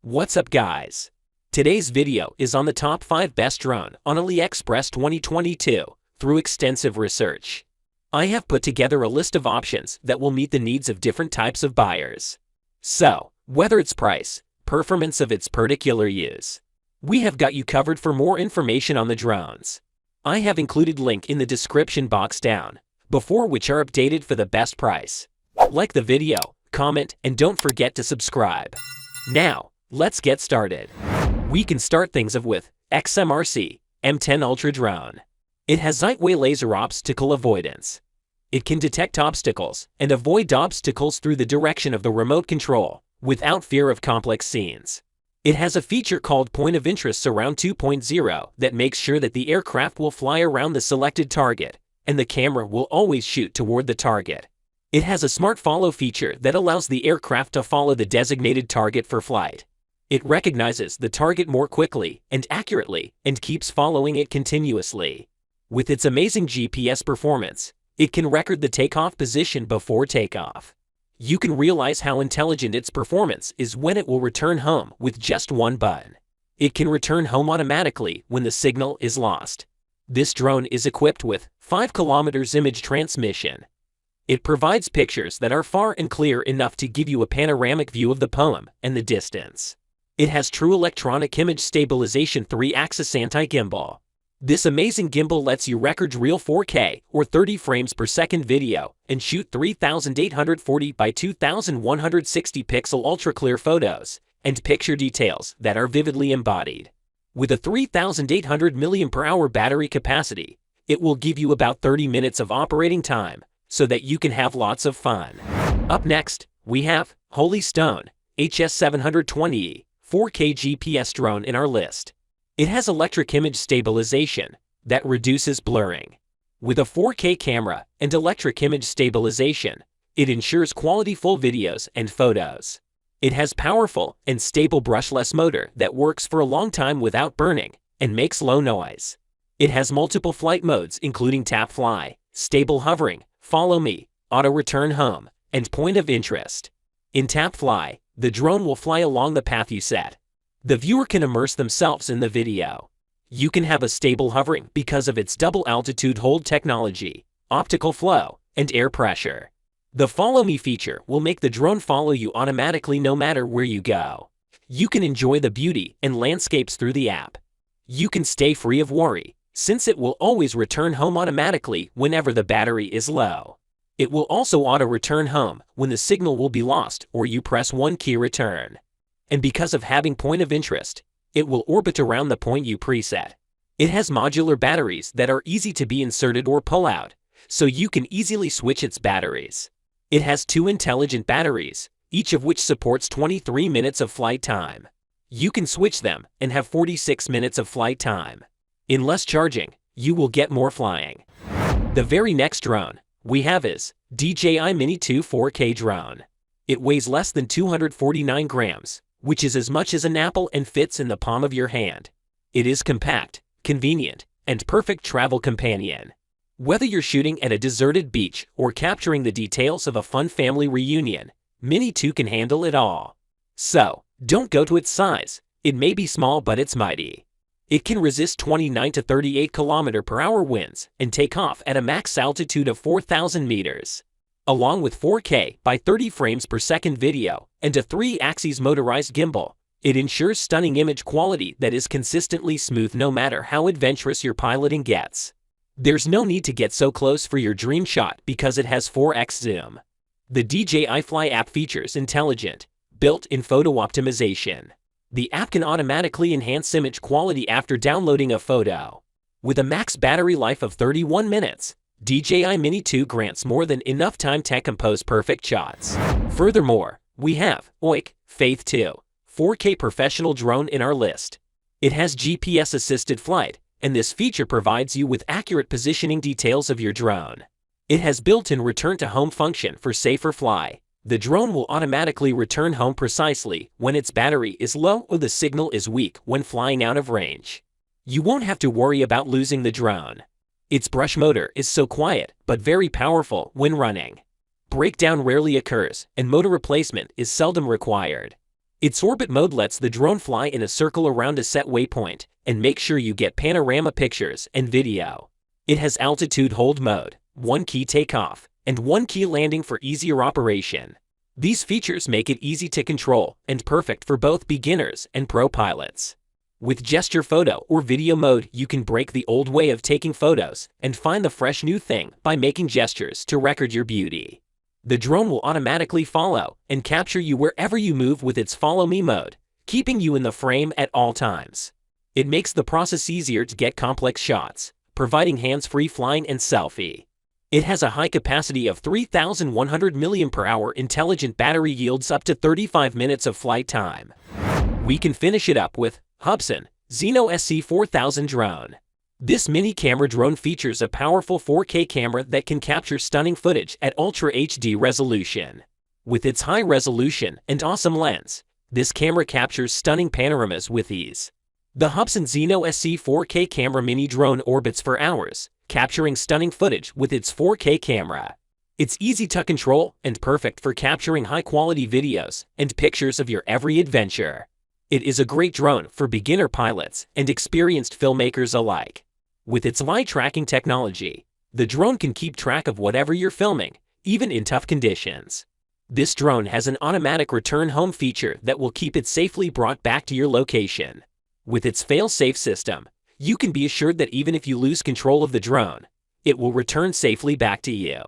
What's up guys? Today's video is on the top 5 best drone on Aliexpress 2022 through extensive research. I have put together a list of options that will meet the needs of different types of buyers. So, whether it's price, performance of its particular use, we have got you covered. For more information on the drones, I have included link in the description box down, before which are updated for the best price. Like the video, comment, and don't forget to subscribe. Now, let's get started. We can start things off with XMRC M10 Ultra Drone. It has lightweight laser obstacle avoidance. It can detect obstacles and avoid obstacles through the direction of the remote control without fear of complex scenes. It has a feature called Point of Interest Surround 2.0 that makes sure that the aircraft will fly around the selected target and the camera will always shoot toward the target. It has a Smart Follow feature that allows the aircraft to follow the designated target for flight. It recognizes the target more quickly and accurately and keeps following it continuously. With its amazing GPS performance, it can record the takeoff position before takeoff. You can realize how intelligent its performance is when it will return home with just one button. It can return home automatically when the signal is lost. This drone is equipped with 5 km image transmission. It provides pictures that are far and clear enough to give you a panoramic view of the poem and the distance. It has true electronic image stabilization 3-axis anti-gimbal. This amazing gimbal lets you record real 4K or 30 frames per second video and shoot 3840 by 2160 pixel ultra-clear photos and picture details that are vividly embodied. With a 3800 mAh battery capacity, it will give you about 30 minutes of operating time so that you can have lots of fun. Up next, we have Holy Stone HS720E 4K GPS drone in our list. It has electric image stabilization that reduces blurring. With a 4K camera and electric image stabilization, it ensures quality full videos and photos. It has powerful and stable brushless motor that works for a long time without burning and makes low noise. It has multiple flight modes including tap fly, stable hovering, follow me, auto return home, and point of interest. In tap fly, the drone will fly along the path you set. The viewer can immerse themselves in the video. You can have a stable hovering because of its double altitude hold technology, optical flow, and air pressure. The follow me feature will make the drone follow you automatically no matter where you go. You can enjoy the beauty and landscapes through the app. You can stay free of worry, since it will always return home automatically whenever the battery is low. It will also auto-return home when the signal will be lost or you press one key return. And because of having point of interest, it will orbit around the point you preset. It has modular batteries that are easy to be inserted or pull out, so you can easily switch its batteries. It has 2 intelligent batteries, each of which supports 23 minutes of flight time. You can switch them and have 46 minutes of flight time. In less charging, you will get more flying. The very next drone we have is DJI Mini 2 4K drone. It weighs less than 249 grams, which is as much as an apple and fits in the palm of your hand. It is compact, convenient, and perfect travel companion. Whether you're shooting at a deserted beach or capturing the details of a fun family reunion, Mini 2 can handle it all. So, don't go to its size. It may be small but it's mighty. It can resist 29 to 38 km/h winds and take off at a max altitude of 4,000 meters. Along with 4K by 30 frames per second video and a 3-axis motorized gimbal, it ensures stunning image quality that is consistently smooth no matter how adventurous your piloting gets. There's no need to get so close for your dream shot because it has 4x zoom. The DJI Fly app features intelligent, built-in photo optimization. The app can automatically enhance image quality after downloading a photo. With a max battery life of 31 minutes, DJI Mini 2 grants more than enough time to compose perfect shots. Furthermore, we have Oike Faith 2 4K professional drone in our list. It has GPS-assisted flight, and this feature provides you with accurate positioning details of your drone. It has built-in return-to-home function for safer fly. The drone will automatically return home precisely when its battery is low or the signal is weak when flying out of range. You won't have to worry about losing the drone. Its brush motor is so quiet but very powerful when running. Breakdown rarely occurs and motor replacement is seldom required. Its orbit mode lets the drone fly in a circle around a set waypoint and make sure you get panorama pictures and video. It has altitude hold mode, 1-key takeoff, and 1-key landing for easier operation. These features make it easy to control and perfect for both beginners and pro pilots. With gesture photo or video mode, you can break the old way of taking photos and find the fresh new thing by making gestures to record your beauty. The drone will automatically follow and capture you wherever you move with its follow me mode, keeping you in the frame at all times. It makes the process easier to get complex shots, providing hands-free flying and selfie. It has a high capacity of 3,100 mAh. Intelligent battery yields up to 35 minutes of flight time. We can finish it up with Hubsan Zino Se 4000 drone. This mini camera drone features a powerful 4K camera that can capture stunning footage at Ultra HD resolution. With its high resolution and awesome lens, this camera captures stunning panoramas with ease. The Hubsan Zino Se 4K camera mini drone orbits for hours, capturing stunning footage with its 4K camera. It's easy to control and perfect for capturing high-quality videos and pictures of your every adventure. It is a great drone for beginner pilots and experienced filmmakers alike. With its light tracking technology, the drone can keep track of whatever you're filming, even in tough conditions. This drone has an automatic return home feature that will keep it safely brought back to your location. With its fail-safe system, you can be assured that even if you lose control of the drone, it will return safely back to you.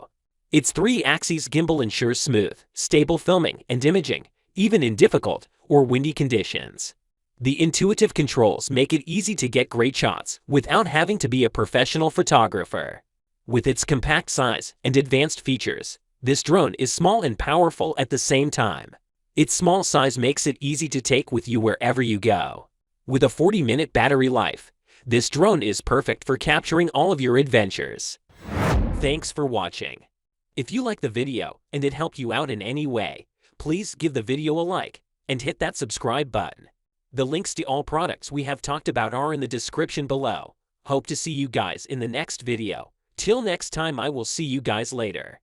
Its 3-axis gimbal ensures smooth, stable filming and imaging, even in difficult or windy conditions. The intuitive controls make it easy to get great shots without having to be a professional photographer. With its compact size and advanced features, this drone is small and powerful at the same time. Its small size makes it easy to take with you wherever you go. With a 40-minute battery life, this drone is perfect for capturing all of your adventures. Thanks for watching. If you like the video and it helped you out in any way, please give the video a like and hit that subscribe button. The links to all products we have talked about are in the description below. Hope to see you guys in the next video. Till next time, I will see you guys later.